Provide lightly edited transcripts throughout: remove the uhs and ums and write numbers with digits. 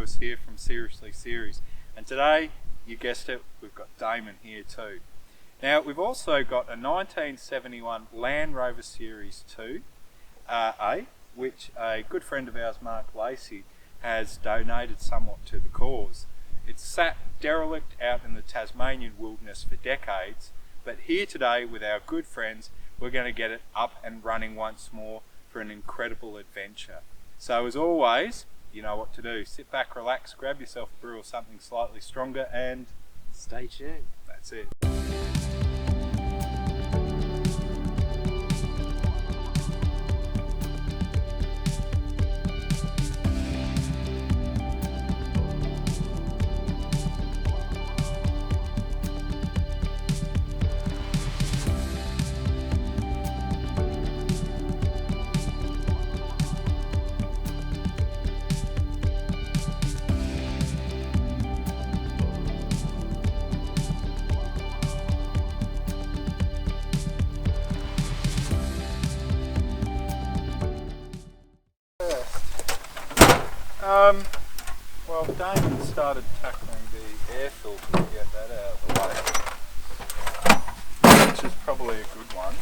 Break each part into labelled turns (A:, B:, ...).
A: Lewis here from Seriously Series, and today, you guessed it, we've got Damon here too. Now we've also got a 1971 Land Rover Series 2 A, which a good friend of ours, Mark Lacey, has donated somewhat to the cause. It's sat derelict out in the Tasmanian wilderness for decades, but here today with our good friends, we're going to get it up and running once more for an incredible adventure. So as always, you know what to do. Sit back, relax, grab yourself a brew or something slightly stronger and
B: stay tuned.
A: That's it. Well, Damon started tackling the air filter to get that out of the way, which is probably a good one.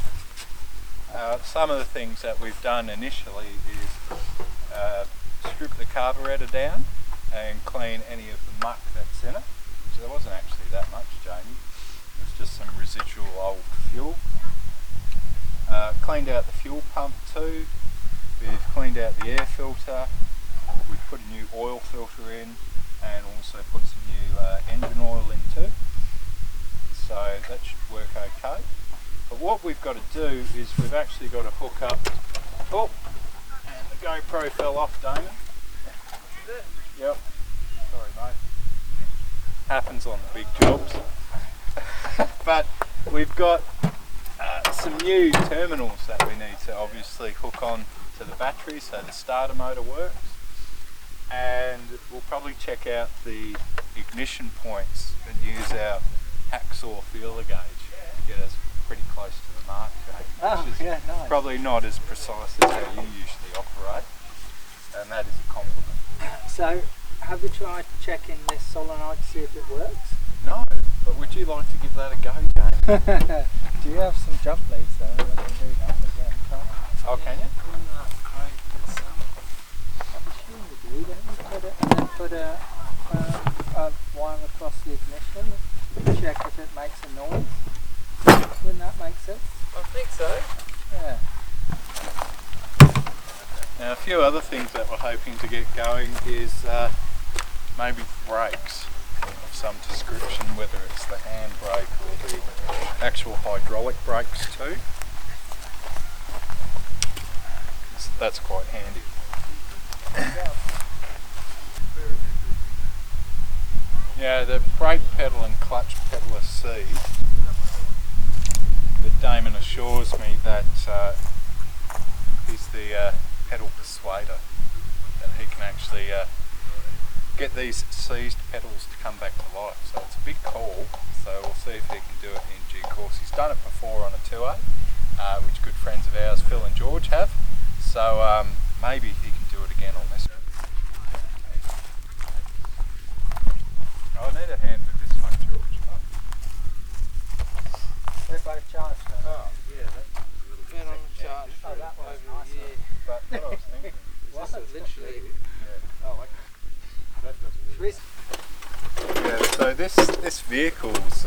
A: Some of the things that we've done initially is strip the carburetor down and clean any of the muck that's in it, which there wasn't actually that much, Jamie. It was just some residual old fuel. Cleaned out the fuel pump too. We've cleaned out the air filter. We've put a new oil filter in and also put some new engine oil in too. So that should work okay. But what we've got to do is we've actually got to hook up. Oh, and the GoPro fell off, Damon. Yep. Sorry, mate. Happens on the big jobs. But we've got some new terminals that we need to obviously hook on to the battery so the starter motor works. And we'll probably check out the ignition points and use our hacksaw feeler gauge to get us pretty close to the mark, which is
B: nice.
A: Probably not as precise as how you usually operate, and that is a compliment.
B: So, have you tried checking this solenoid to see if it works?
A: No, but would you like to give that a go, James?
B: Do you have some jump leads though? I can do that again, can't I?
A: Oh, can you?
B: Put a wire across the ignition, check if it makes a noise. Wouldn't that make sense?
A: I think so.
B: Yeah.
A: Now a few other things that we're hoping to get going is maybe brakes of some description, whether it's the handbrake or the actual hydraulic brakes too. That's quite handy. Yeah, the brake pedal and clutch pedal are C, but Damon assures me that he's the pedal persuader, that he can actually get these seized pedals to come back to life. So it's a big call, so we'll see if he can do it in due course. He's done it before on a 2A, which good friends of ours, Phil and George, have, so maybe he can do it again on this. I need a hand with this one, George.
B: They're both charged.
A: Oh, yeah, that's a little bit
B: charged. Oh, that was nice.
A: But what I was thinking is
B: this literally.
A: Yeah. Oh, okay. That doesn't really. Yeah, so this vehicle's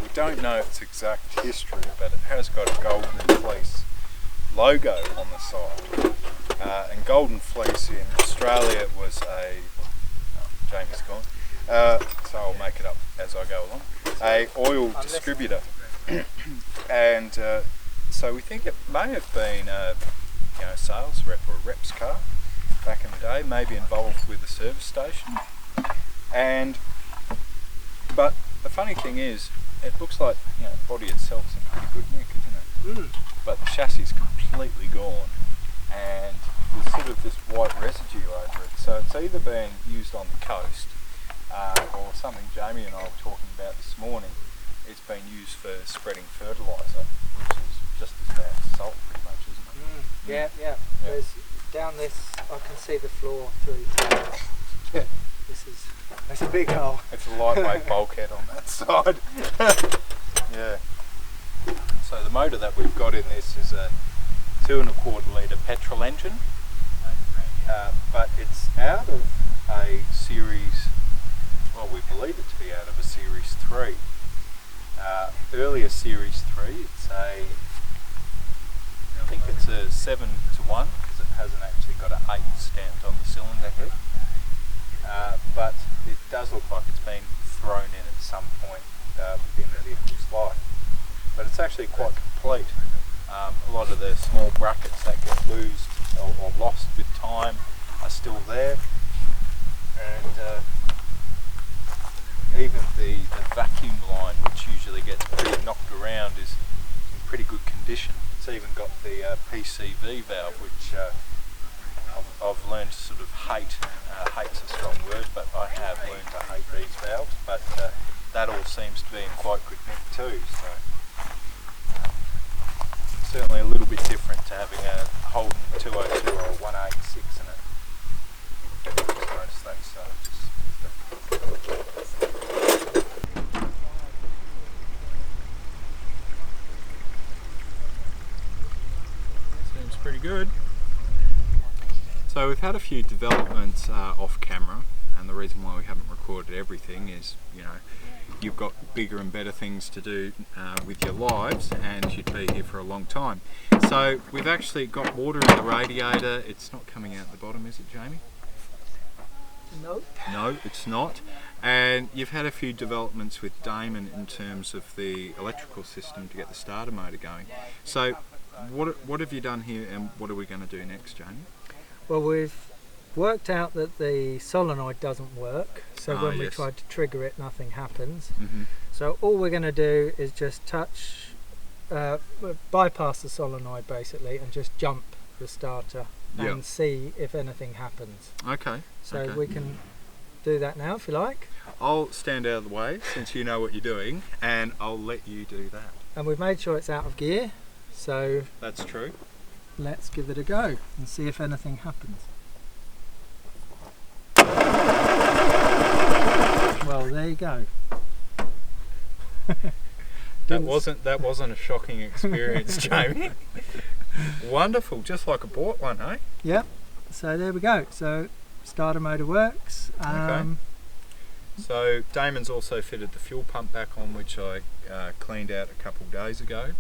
A: we don't know its exact history, but it has got a Golden Fleece logo on the side. And Golden Fleece in Australia was a Jamie's gone, so I'll make it up as I go along. A oil distributor, and so we think it may have been a sales rep or a rep's car back in the day, maybe involved with the service station. But the funny thing is, it looks like the body itself's in pretty good nick, isn't it? But the chassis is completely gone, and there's sort of this white residue over it. So it's either being used on the coast or something Jamie and I were talking about this morning. It's been used for spreading fertiliser, which is just as bad as salt pretty much, isn't it?
B: Yeah. down this, I can see the floor through.
A: Yeah.
B: That's a big hole.
A: It's a lightweight bulkhead on that side. Yeah. So the motor that we've got in this is a 2.25 litre petrol engine, but it's out of a series, well, we believe it to be out of a Series 3. Earlier Series 3, I think it's a 7:1 because it hasn't actually got an 8 stamped on the cylinder head. But it does look like it's been thrown in at some point within the vehicle's life. But it's actually quite complete. A lot of the small brackets that get loosed or lost with time are still there, and even the vacuum line, which usually gets pretty knocked around, is in pretty good condition. It's even got the PCV valve, which I've learned to sort of hate. Hate's a strong word, but I have learned to hate these valves. But that all seems to be in quite good nick too. So certainly a little bit different to having a Holden 202 or a 186 in it. Just noticed that, so seems pretty good. So we've had a few developments off camera, and the reason why we haven't recorded everything is, you know, you've got bigger and better things to do with your lives, and you'd be here for a long time. So we've actually got water in the radiator. It's not coming out the bottom, is it, Jamie?
B: Nope.
A: No, it's not. And you've had a few developments with Damon in terms of the electrical system to get the starter motor going. So what have you done here, and what are we going to do next, Jamie?
B: Well, we've worked out that the solenoid doesn't work, so when we tried to trigger it, nothing happens.
A: Mm-hmm.
B: So all we're going to do is just bypass the solenoid basically, and just jump the starter and see if anything happens.
A: Okay.
B: So we can do that now if you like.
A: I'll stand out of the way since you know what you're doing, and I'll let you do that.
B: And we've made sure it's out of gear, so
A: that's true.
B: Let's give it a go and see if anything happens. Well, there you go.
A: That wasn't a shocking experience, Jamie. Wonderful, just like I bought one, eh?
B: Yep. So there we go. So starter motor works.
A: Okay. So Damon's also fitted the fuel pump back on, which I cleaned out a couple of days ago,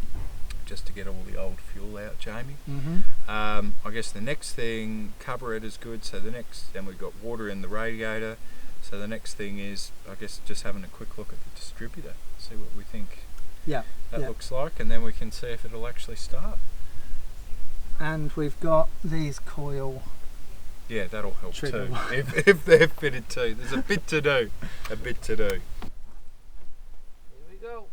A: just to get all the old fuel out, Jamie.
B: Mm-hmm.
A: I guess the next thing, carburetor's good, so then we've got water in the radiator, so the next thing is, I guess, just having a quick look at the distributor, see what we think that looks like, and then we can see if it'll actually start.
B: And we've got these coil.
A: Yeah, that'll help too, if they're fitted too. There's a bit to do, Here we go.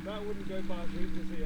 A: That wouldn't go past Regency,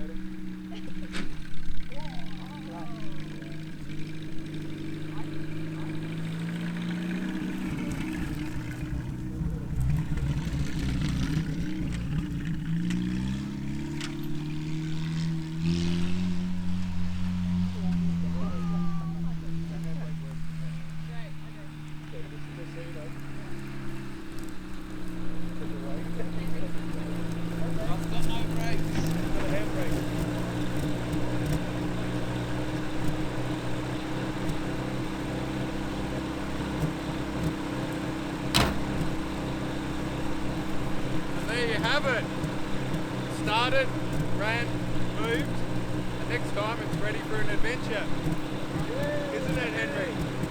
C: There you have it. Started, ran, moved, and next time it's ready for an adventure. Isn't it, Henry?